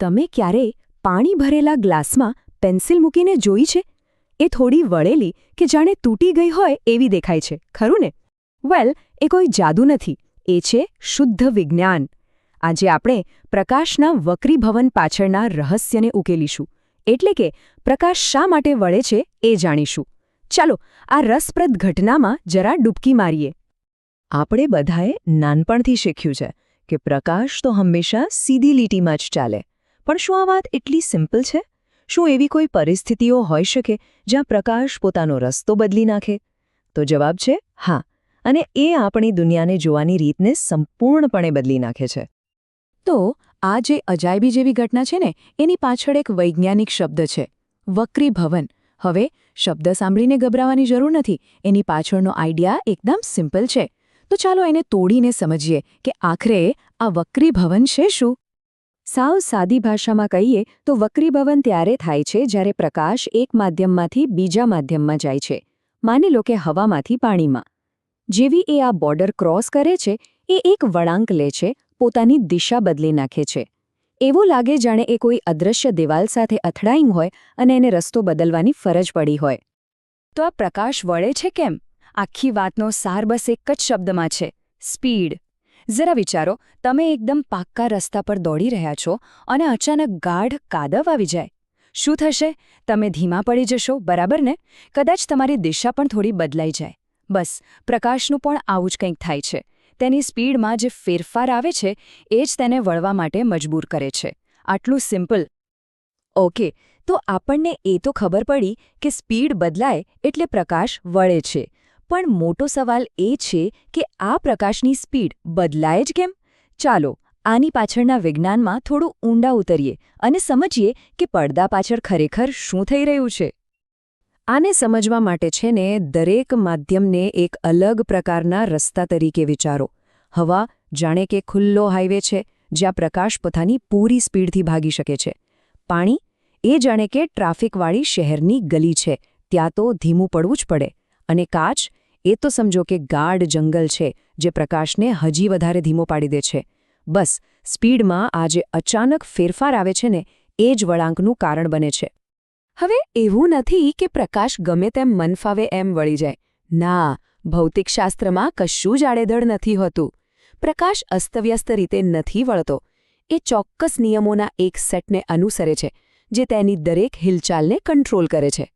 તમે ક્યારેય પાણી ભરેલા ગ્લાસમાં પેન્સિલ મૂકીને જોઈ છે? એ થોડી વળેલી કે જાણે તૂટી ગઈ હોય એવી દેખાય છે, ખરું ને? વેલ, એ કોઈ જાદુ નથી, એ છે શુદ્ધ વિજ્ઞાન. આજે આપણે પ્રકાશના વક્રીભવન પાછળના રહસ્યને ઉકેલીશું, એટલે કે પ્રકાશ શા માટે વળે છે એ જાણીશું. ચાલો આ રસપ્રદ ઘટનામાં જરા ડૂબકી મારીએ. આપણે બધાએ નાનપણથી શીખ્યું છે કે પ્રકાશ તો હંમેશા સીધી લીટીમાં જ ચાલે. પણ શું આ વાત એટલી સિમ્પલ છે? શું એવી કોઈ પરિસ્થિતિઓ હોઈ શકે જ્યાં પ્રકાશ પોતાનો રસ્તો બદલી નાખે? તો જવાબ છે હા, અને એ આપણી દુનિયાને જોવાની રીતને સંપૂર્ણપણે બદલી નાખે છે. તો આ જે અજાયબી જેવી ઘટના છે ને, એની પાછળ એક વૈજ્ઞાનિક શબ્દ છે, વક્રીભવન. હવે શબ્દ સાંભળીને ગભરાવાની જરૂર નથી, એની પાછળનો આઈડિયા એકદમ સિમ્પલ છે. તો ચાલો એને તોડીને સમજીએ કે આખરે આ વક્રીભવન છે શું? સાવ સાદી ભાષામાં કહીએ તો વક્રીભવન ત્યારે થાય છે જ્યારે પ્રકાશ એક માધ્યમમાંથી બીજા માધ્યમમાં જાય છે. માની લો કે હવામાંથી પાણીમાં. જેવી એ આ બોર્ડર ક્રોસ કરે છે, એ એક વળાંક લે છે, પોતાની દિશા બદલી નાખે છે. એવું લાગે જાણે એ કોઈ અદૃશ્ય દિવાલ સાથે અથડાઈ હોય અને એને રસ્તો બદલવાની ફરજ પડી હોય. તો આ પ્રકાશ વળે છે કેમ? આખી વાતનો સાર બસ એક જ શબ્દમાં છે, સ્પીડ. જરા વિચારો, તમે એકદમ પાક્કા રસ્તા પર દોડી રહ્યા છો અને અચાનક ગાઢ કાદવ આવી જાય. શું થશે? તમે ધીમા પડી જશો, બરાબર ને? કદાચ તમારી દિશા પણ થોડી બદલાઈ જાય. બસ, પ્રકાશનું પણ આવું જ કંઈક થાય છે. તેની સ્પીડમાં જે ફેરફાર આવે છે એ જ તેને વળવા માટે મજબૂર કરે છે. આટલું સિમ્પલ. ઓકે, તો આપણને એ તો ખબર પડી કે સ્પીડ બદલાય એટલે પ્રકાશ વળે છે. પણ મોટો સવાલ એ છે કે આ પ્રકાશની સ્પીડ બદલાય જ કેમ? ચાલો આની પાછળના વિજ્ઞાનમાં થોડું ઊંડા ઉતરીએ અને સમજીએ કે પડદા પાછળ ખરેખર શું થઈ રહ્યું છે. આને સમજવા માટે છે ને, દરેક માધ્યમને એક અલગ પ્રકારના રસ્તા તરીકે વિચારો. હવા જાણે કે ખુલ્લો હાઈવે છે જ્યાં પ્રકાશ પોતાની પૂરી સ્પીડથી ભાગી શકે છે. પાણી એ જાણે કે ટ્રાફિકવાળી શહેરની ગલી છે, ત્યાં તો ધીમું પડવું જ પડે. અને કાચ એ તો સમજો કે ગાઢ જંગલ છે જે પ્રકાશને હજી વધારે ધીમો પાડી દે છે. બસ, સ્પીડમાં આ જે અચાનક ફેરફાર આવે છે ને, એ જ વળાંકનું કારણ બને છે. હવે એવું નથી કે પ્રકાશ ગમે તેમ મન ફાવે એમ વળી જાય. ના, ભૌતિકશાસ્ત્રમાં કશું જ આડેધડ નથી હોતું. પ્રકાશ અસ્તવ્યસ્ત રીતે નથી વળતો. એ ચોક્કસ નિયમોના એક સેટને અનુસરે છે જે તેની દરેક હિલચાલને કંટ્રોલ કરે છે.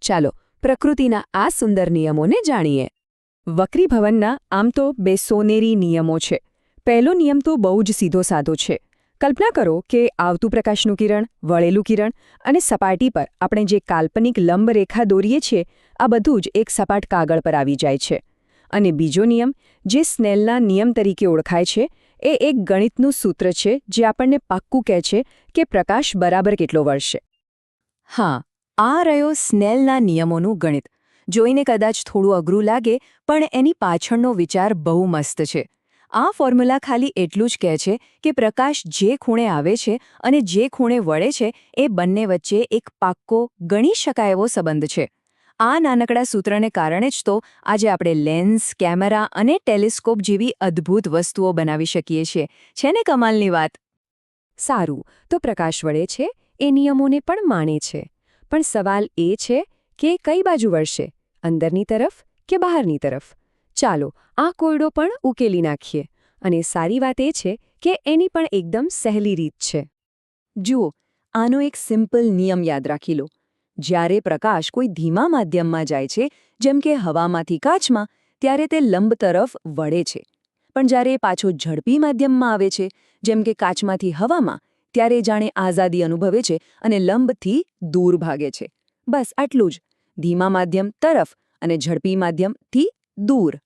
ચાલો પ્રકૃતિના આ સુંદર નિયમોને જાણીએ. વક્રીભવનના આમ તો બે સોનેરી નિયમો છે. પહેલો નિયમ તો બહુ જ સીધો સાધો છે. કલ્પના કરો કે આવતું પ્રકાશનું કિરણ, વળેલું કિરણ અને સપાટી પર આપણે જે કાલ્પનિક લંબ રેખા દોરીએ છીએ, આ બધું જ એક સપાટ કાગળ પર આવી જાય છે. અને બીજો નિયમ, જે સ્નેલના નિયમ તરીકે ઓળખાય છે, એ એક ગણિતનું સૂત્ર છે જે આપણને પાક્કું કહે છે કે પ્રકાશ બરાબર કેટલો વળશે. હા, આ રહ્યો સ્નેલના નિયમોનું ગણિત. જોઈને કદાચ થોડું અઘરું લાગે, પણ એની પાછળનો વિચાર બહુ મસ્ત છે. આ ફોર્મ્યુલા ખાલી એટલું જ કહે છે કે પ્રકાશ જે ખૂણે આવે છે અને જે ખૂણે વળે છે એ બંને વચ્ચે એક પાક્કો, ગણી શકાય એવો સંબંધ છે. આ નાનકડા સૂત્રને કારણે જ તો આજે આપણે લેન્સ, કેમેરા અને ટેલિસ્કોપ જેવી અદ્ભુત વસ્તુઓ બનાવી શકીએ છીએ. છે ને કમાલની વાત? સારું, તો પ્રકાશ વળે છે, એ નિયમોને પણ માને છે. પણ સવાલ એ છે કે કઈ બાજુ વળશે, અંદરની તરફ કે બહારની તરફ? ચાલો આ કોયડો પણ ઉકેલી નાખીએ. અને સારી વાત એ છે કે એની પણ એકદમ સહેલી રીત છે. જુઓ, આનો એક સિમ્પલ નિયમ યાદ રાખી લો. જ્યારે પ્રકાશ કોઈ ધીમા માધ્યમમાં જાય છે, જેમ કે હવામાંથી કાચમાં, ત્યારે તે લંબ તરફ વળે છે. પણ જ્યારે એ પાછો ઝડપી માધ્યમમાં આવે છે, જેમ કે કાચમાંથી હવામાં, ત્યારે જાણે આઝાદી અનુભવે છે અને લંબથી દૂર ભાગે છે. બસ આટલું જ. ધીમા માધ્યમ તરફ અને ઝડપી માધ્યમથી દૂર.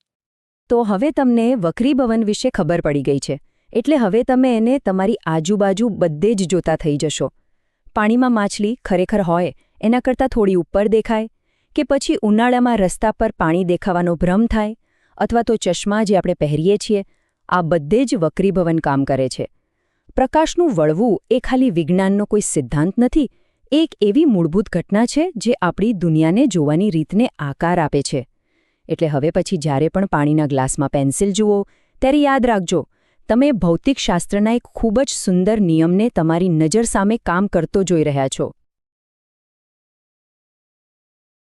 તો હવે તમને વક્રીભવન વિશે ખબર પડી ગઈ છે. એટલે હવે તમે એને તમારી આજુબાજુ બધે જ જોતા થઈ જશો. પાણીમાં માછલી ખરેખર હોય એના કરતાં થોડી ઉપર દેખાય, કે પછી ઉનાળામાં રસ્તા પર પાણી દેખાવાનો ભ્રમ થાય, અથવા તો ચશ્મા જે આપણે પહેરીએ છીએ, આ બધે જ વક્રીભવન કામ કરે છે. પ્રકાશનું વળવું એ ખાલી વિજ્ઞાનનો કોઈ સિદ્ધાંત નથી, એક એવી મૂળભૂત ઘટના છે જે આપણી દુનિયાને જોવાની રીતને આકાર આપે છે. એટલે હવે પછી જ્યારે પણ પાણીના ગ્લાસમાં પેન્સિલ જુઓ, ત્યારે યાદ રાખજો, તમે ભૌતિકશાસ્ત્રના એક ખૂબ જ સુંદર નિયમને તમારી નજર સામે કામ કરતો જોઈ રહ્યા છો.